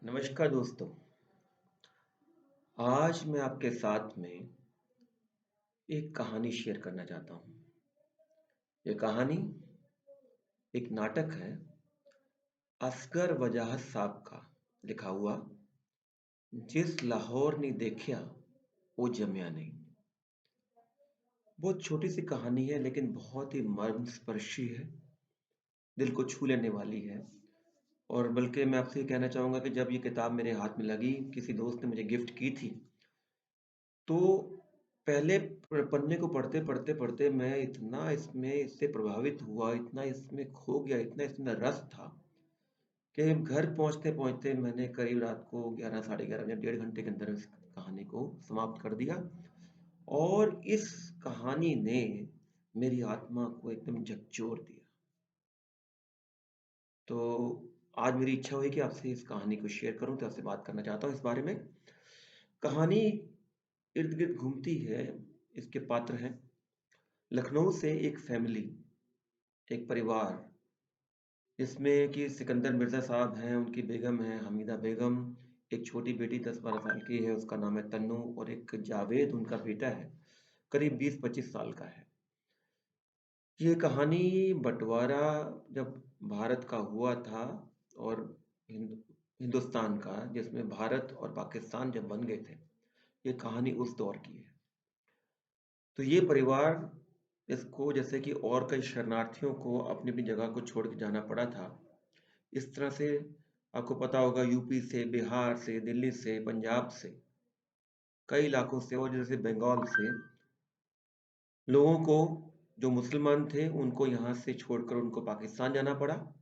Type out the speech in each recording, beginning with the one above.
नमस्कार दोस्तों। आज मैं आपके साथ में एक कहानी शेयर करना चाहता हूँ। ये कहानी एक नाटक है, असगर वजाहत साहब का लिखा हुआ, जिस लाहौर ने देखा वो जमिया नहीं। बहुत छोटी सी कहानी है लेकिन बहुत ही मर्मस्पर्शी है, दिल को छू लेने वाली है। और बल्कि मैं आपसे ये कहना चाहूँगा कि जब ये किताब मेरे हाथ में लगी, किसी दोस्त ने मुझे गिफ्ट की थी, तो पहले पन्ने को पढ़ते-पढ़ते मैं इतना इसमें इससे प्रभावित हुआ, इतना इसमें खो गया, इतना इसमें रस था कि घर पहुँचते-पहुँचते मैंने करीब रात को 11 साढ़े 11 बजे, डेढ़ घंटे के अंदर इस कहानी को समाप्त कर दिया। और इस कहानी ने मेरी आत्मा को एकदम झकझोर दिया। तो आज मेरी इच्छा हुई कि आपसे इस कहानी को शेयर करूँ, तो आपसे बात करना चाहता हूँ इस बारे में। कहानी इर्द-गिर्द घूमती है, इसके पात्र हैं लखनऊ से एक फैमिली, एक परिवार, जिसमें कि सिकंदर मिर्ज़ा साहब हैं, उनकी बेगम हैं हमीदा बेगम, एक छोटी बेटी 10-12 साल की है, उसका नाम है तन्नू, और एक जावेद उनका बेटा है, करीब 20-25 साल का है। ये कहानी बँटवारा जब भारत का हुआ था और हिंदुस्तान का, जिसमें भारत और पाकिस्तान जब बन गए थे, ये कहानी उस दौर की है। तो ये परिवार, इसको जैसे कि और कई शरणार्थियों को अपनी-अपनी जगह को छोड़ के जाना पड़ा था, इस तरह से आपको पता होगा यूपी से, बिहार से, दिल्ली से, पंजाब से, कई इलाकों से और जैसे बंगाल से लोगों को, जो मुसलमान थे, उनको यहाँ से छोड़कर उनको पाकिस्तान जाना पड़ा,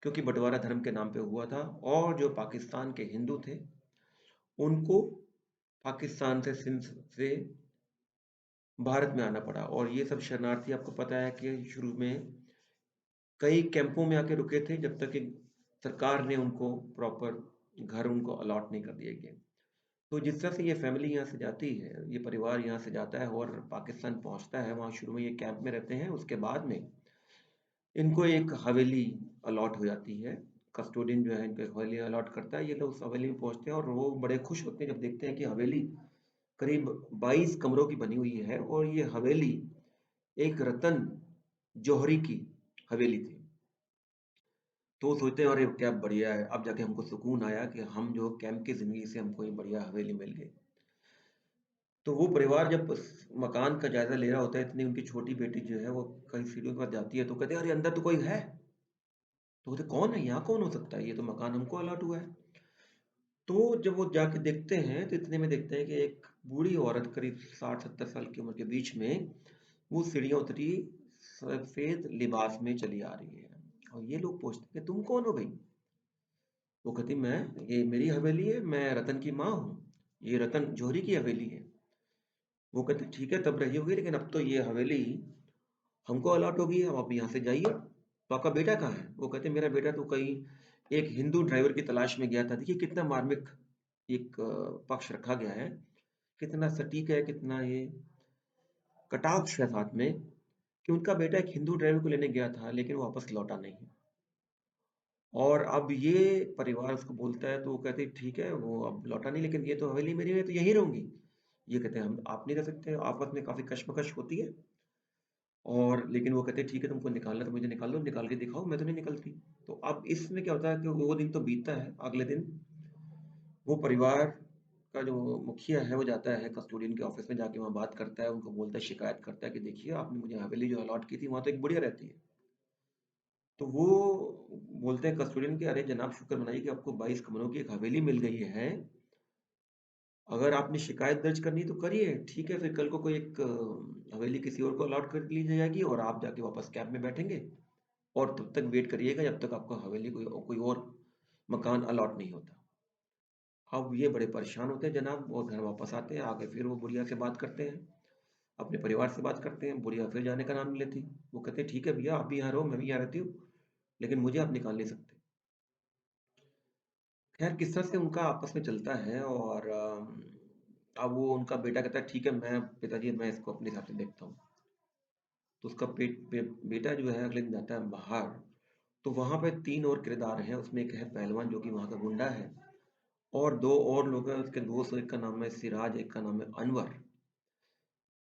क्योंकि बँटवारा धर्म के नाम पे हुआ था। और जो पाकिस्तान के हिंदू थे, उनको पाकिस्तान से, सिंध से भारत में आना पड़ा। और ये सब शरणार्थी, आपको पता है कि शुरू में कई कैंपों में आके रुके थे, जब तक कि सरकार ने उनको प्रॉपर घर उनको अलॉट नहीं कर दिए गए। तो जिस तरह से ये फैमिली यहाँ से जाती है, ये परिवार यहाँ से जाता है और पाकिस्तान पहुँचता है, वहाँ शुरू में ये कैंप में रहते हैं, उसके बाद में इनको एक हवेली अलॉट हो जाती है। कस्टोडियन जो है इनको एक हवेली अलॉट करता है, ये लोग उस हवेली में पहुँचते हैं और वो बड़े खुश होते हैं जब देखते हैं कि हवेली करीब 22 कमरों की बनी हुई है और ये हवेली एक रतन जौहरी की हवेली थी। तो वो सोचते हैं अरे क्या बढ़िया है, अब जाके हमको सुकून आया कि हम जो कैंप की ज़िंदगी से हमको ये बढ़िया हवेली मिल गई। तो वो परिवार जब उस मकान का जायज़ा ले रहा होता है, इतनी उनकी छोटी बेटी जो है वो कहीं सीढ़ियों के पास जाती है, तो कहते हैं अरे अंदर तो कोई है। तो बोलते कौन है, यहाँ कौन हो सकता है, ये तो मकान हमको अलॉट हुआ है। तो जब वो जाके देखते हैं तो इतने में देखते हैं कि एक बूढ़ी औरत करीब 60-70 साल की उम्र के बीच में वो सीढ़ियाँ उतरी, सफ़ेद लिबास में चली आ रही है। और ये लोग पूछते हैं कि तुम कौन हो भई? वो कहती मैं, ये मेरी हवेली है, मैं रतन की माँ हूँ, ये रतन जौहरी की हवेली है। वो कहते ठीक है तब रही होगी, लेकिन अब तो ये हवेली हमको अलॉट हो गई है, अब आप यहाँ से जाइए। तो आपका बेटा कहाँ है? वो कहते मेरा बेटा तो कहीं एक हिंदू ड्राइवर की तलाश में गया था। देखिए कितना मार्मिक एक पक्ष रखा गया है, कितना सटीक है, कितना ये कटाक्ष है साथ में, कि उनका बेटा एक हिंदू ड्राइवर को लेने गया था, लेकिन वो वापस लौटा नहीं। और अब ये परिवार उसको बोलता है, तो वो कहते हैं ठीक है, वो अब लौटा नहीं, लेकिन ये तो हवेली मेरी है, तो यहीं रहूँगी। ये कहते हैं हम आप नहीं रह सकते, आपस में काफ़ी कशमकश होती है। और लेकिन वो कहते हैं ठीक है तुमको निकालना है तो मुझे निकाल दो, निकाल के दिखाओ, मैं तो नहीं निकलती। तो अब इसमें क्या होता है कि वो दिन तो बीतता है, अगले दिन वो परिवार का जो मुखिया है वो जाता है कस्टोडियन के ऑफिस में, जाके वहाँ बात करता है, उनको बोलता है, शिकायत करता है कि देखिए आपने मुझे हवेली जो अलॉट की थी वहाँ तो एक बुढ़िया रहती है। तो वो बोलते हैं कस्टोडियन कि अरे जनाब शुक्र मनाइए कि आपको 22 कमरों की एक हवेली मिल गई है। अगर आपने शिकायत दर्ज करनी है तो करिए, ठीक है, फिर कल को कोई एक हवेली किसी और को अलॉट कर ली जाएगी और आप जाके वापस कैब में बैठेंगे और तब तक वेट करिएगा जब तक आपको हवेली कोई और मकान अलॉट नहीं होता। अब ये बड़े परेशान होते हैं जनाब और घर वापस आते हैं, आके फिर वो बुढ़िया से बात करते हैं, अपने परिवार से बात करते हैं, बुढ़िया फिर जाने का नाम नहीं लेती। वो कहते हैं ठीक है भैया आप भी यहाँ रहो, मैं भी यहाँ रहती हूँ, लेकिन मुझे आप निकाल नहीं सकते। खैर किस तरह से उनका आपस में चलता है और अब वो उनका बेटा कहता है ठीक है मैं पिताजी मैं इसको अपने हिसाब से देखता हूँ। तो उसका बेटा जो है अगले दिन जाता है बाहर, तो वहाँ पे 3 और किरदार हैं, उसमें एक है पहलवान जो कि वहाँ का गुंडा है, और 2 और लोग हैं उसके दोस्त, एक का नाम है सिराज, एक का नाम है अनवर।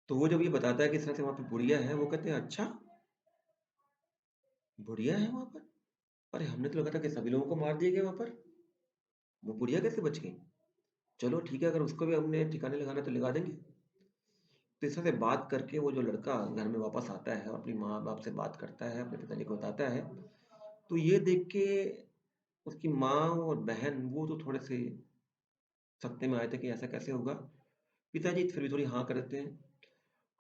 तो वो जब ये बताता है कि इस तरह से वहाँ पे बुढ़िया है, वो कहते हैं अच्छा, बुढ़िया है वहाँ पर? अरे हमने तो लगा था कि सभी लोगों को मार दिया गया वहाँ पर, वो बुढ़िया कैसे बच गई? चलो ठीक है, अगर उसको भी हमने ठिकाने लगाना है तो लगा देंगे। तो इस तरह से बात करके वो जो लड़का घर में वापस आता है और अपनी माँ-बाप से बात करता है, अपने पिताजी को बताता है, तो ये देख के उसकी माँ और बहन वो तो थोड़े से सकते में आए थे कि ऐसा कैसे होगा। पिताजी फिर भी थोड़ी हाँ कर देते हैं।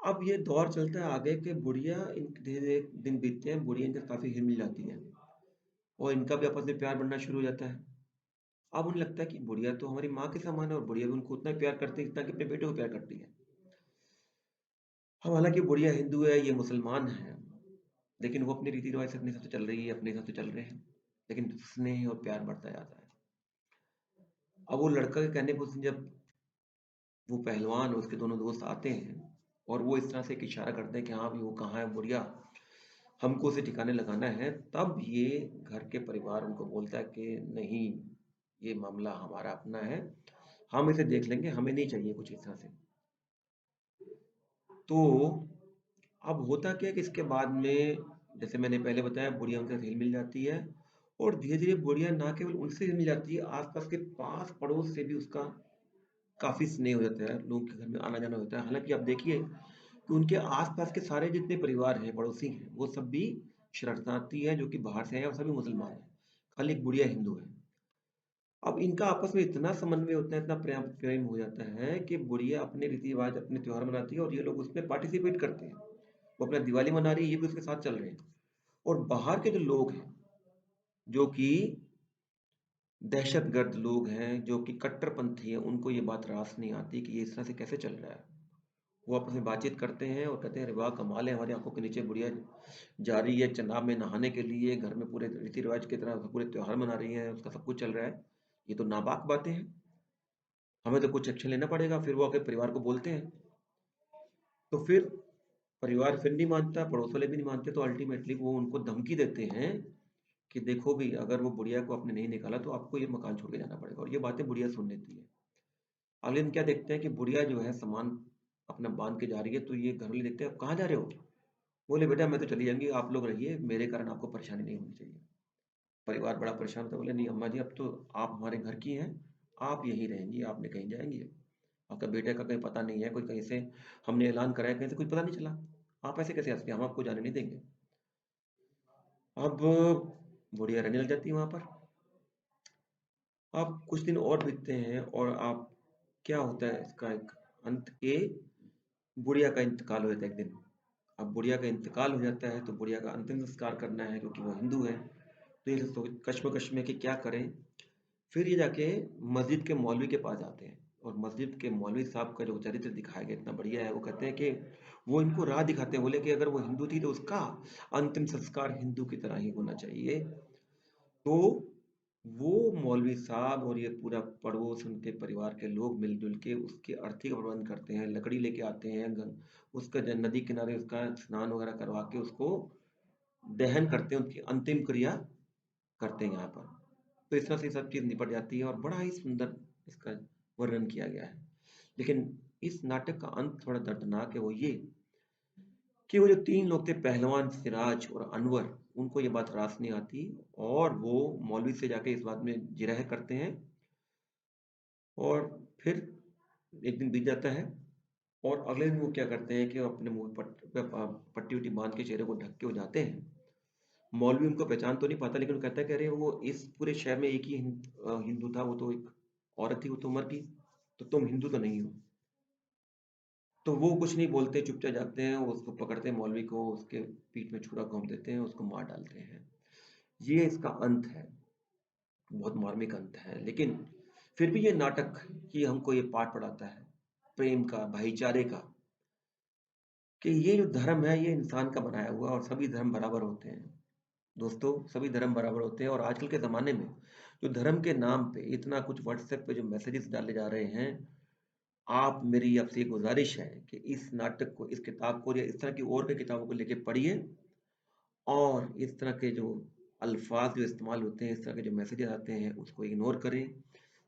अब ये दौर चलता है आगे कि बुढ़िया इन धीरे-धीरे दिन बीतते हैं, बुढ़िया इनसे काफ़ी हिल-मिल जाती है और इनका भी आपस में प्यार बढ़ना शुरू हो जाता है। अब उन्हें लगता है कि बुढ़िया तो हमारी माँ के समान है और बुढ़िया भी उनको उतना ही प्यार करती है जितना कि अपने बेटे को प्यार करती है। अब हालाँकि बुढ़िया हिंदू है, ये मुसलमान है, लेकिन वो अपने रीति-रिवाज से अपने हिसाब से चल रही है, अपने हिसाब से चल रहे हैं। लेकिन स्नेह और प्यार बढ़ता जाता है। अब वो लड़का के कहने पे उस दिन जब वो पहलवान और उसके दोनों दोस्त आते हैं और वो इस तरह से एक इशारा करते हैं कि हाँ, अभी वो कहाँ है बुढ़िया, हमको उसे ठिकाने लगाना है, तब ये घर के परिवार उनको बोलता है कि नहीं, ये मामला हमारा अपना है, हम इसे देख लेंगे, हमें नहीं चाहिए कुछ इस तरह से। तो अब होता क्या है कि इसके बाद में जैसे मैंने पहले बताया बुढ़िया उनके साथ हिल मिल जाती है और धीरे-धीरे बुढ़िया ना केवल उनसे हिल मिल जाती है, आस-पास के पास पड़ोस से भी उसका काफ़ी स्नेह हो जाता है, लोगों के घर में आना-जाना होता है। हालाँकि आप देखिए कि उनके आस-पास के सारे जितने परिवार हैं, पड़ोसी हैं, वो सब भी शरणार्थी हैं जो कि बाहर से आए हैं और सभी मुसलमान हैं। खाली एक बुढ़िया हिंदू है। अब इनका आपस में इतना समन्वय होता है, इतना प्रेम प्रेम हो जाता है कि बुढ़िया अपने रीति-रिवाज, अपने त्योहार मनाती है और ये लोग उसमें पार्टिसिपेट करते हैं। वो अपना दिवाली मना रही है, ये भी उसके साथ चल रहे हैं। और बाहर के जो लोग हैं, जो कि दहशतगर्द लोग हैं, जो कि कट्टरपंथी हैं, उनको ये बात रास नहीं आती कि ये इस तरह से कैसे चल रहा है। वो आपस में बातचीत करते हैं और कहते हैं, "अरे वाह! कमाल है, हमारी आँखों के नीचे बुढ़िया जा रही है चनाब में नहाने के लिए, घर में पूरे रीति-रिवाज की तरह पूरे त्योहार मना रही है, उसका सब कुछ चल रहा है। ये तो नाबाक बातें हैं, हमें तो कुछ एक्शन लेना पड़ेगा।" फिर वो आके परिवार को बोलते हैं। तो फिर परिवार फिर नहीं मानता, पड़ोस वाले भी नहीं मानते, तो अल्टीमेटली वो उनको धमकी देते हैं कि देखो भी अगर वो बुढ़िया को आपने नहीं निकाला तो आपको ये मकान छोड़ के जाना पड़ेगा और ये बातें बुढ़िया सुन लेती है। अगले दिन क्या देखते हैं कि बुढ़िया जो है सामान अपना बांध के जा रही है तो ये घर वाले देखते हैं, आप कहाँ जा रहे हो? बोले बेटा मैं तो चली जाऊंगी, आप लोग रहिए, मेरे कारण आपको परेशानी नहीं होनी चाहिए। परिवार बड़ा परेशान था, बोले नहीं अम्मा जी, अब तो आप हमारे घर की हैं, आप यहीं रहेंगी, आपने कहीं जाएंगी? आपका बेटे का कहीं पता नहीं है, कोई कहीं से हमने ऐलान कराया, कहीं से कुछ पता नहीं चला, आप ऐसे कैसे हंसते, हम आपको जाने नहीं देंगे। अब बुढ़िया रहने लग जाती है वहां पर। अब कुछ दिन और बीतते हैं और आप क्या होता है इसका एक अंत के बुढ़िया का इंतकाल हो जाता है एक दिन। अब बुढ़िया का इंतकाल हो जाता है तो बुढ़िया का अंतिम संस्कार करना है क्योंकि वो हिंदू है। तो ये सोच कश्मकश में कि क्या करें। फिर ये जाके मस्जिद के मौलवी के पास जाते हैं और मस्जिद के मौलवी साहब का जो चरित्र दिखाया गया इतना बढ़िया है। वो कहते हैं कि वो इनको राह दिखाते हैं, बोले कि अगर वो हिंदू थी तो उसका अंतिम संस्कार हिंदू की तरह ही होना चाहिए। तो वो मौलवी साहब और ये पूरा पड़ोस, उनके परिवार के लोग मिलजुल के उसके अर्थी का प्रबंध करते हैं, लकड़ी लेके आते हैं, उसका नदी किनारे उसका स्नान वगैरह करवा के उसको दहन करते हैं, उनकी अंतिम क्रिया करते हैं यहाँ पर। तो इस तरह से सब चीज़ निपट जाती है और बड़ा ही सुंदर इसका वर्णन किया गया है। लेकिन इस नाटक का अंत थोड़ा दर्दनाक है, वो ये कि वो जो 3 लोग थे पहलवान, सिराज और अनवर, उनको ये बात रास नहीं आती और वो मौलवी से जाके इस बात में जिरह करते हैं और फिर एक दिन बीत जाता है और अगले दिन वो क्या करते हैं कि वो अपने मुँह पे पट्टी-वट्टी बाँध के चेहरे को ढक के वो जाते हैं। मौलवी उनको पहचान तो नहीं पाता लेकिन वो कहता है कि अरे वो इस पूरे शहर में एक ही हिंदू था, वो तो एक औरत थी, वो तो मर गई, तो तुम हिंदू तो नहीं हो। तो वो कुछ नहीं बोलते, चुपचाप जाते हैं, वो उसको पकड़ते हैं मौलवी को, उसके पीठ में छुरा घोंप देते हैं, उसको मार डालते हैं। ये इसका अंत है, बहुत मार्मिक अंत है। लेकिन फिर भी ये नाटक ये हमको ये पाठ पढ़ाता है, प्रेम का, भाईचारे का, कि ये जो धर्म है ये इंसान का बनाया हुआ और सभी धर्म बराबर होते हैं। दोस्तों, सभी धर्म बराबर होते हैं और आजकल के ज़माने में जो धर्म के नाम पे इतना कुछ व्हाट्सएप पे जो मैसेजेस डाले जा रहे हैं, आप मेरी आपसे गुज़ारिश है कि इस नाटक को, इस किताब को या इस तरह की और भी किताबों को लेके पढ़िए और इस तरह के जो अल्फ़ाज़ जो इस्तेमाल होते हैं, इस तरह के जो मैसेजेस आते हैं, उसको इग्नोर करें।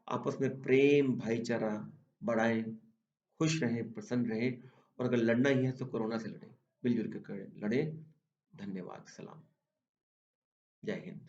आपस में प्रेम, भाईचारा बढ़ाएँ, खुश रहें, प्रसन्न रहें और अगर लड़ना ही है तो कोरोना से लड़ें। मिल-जुल के लड़ें। धन्यवाद। सलाम। जय हिंद।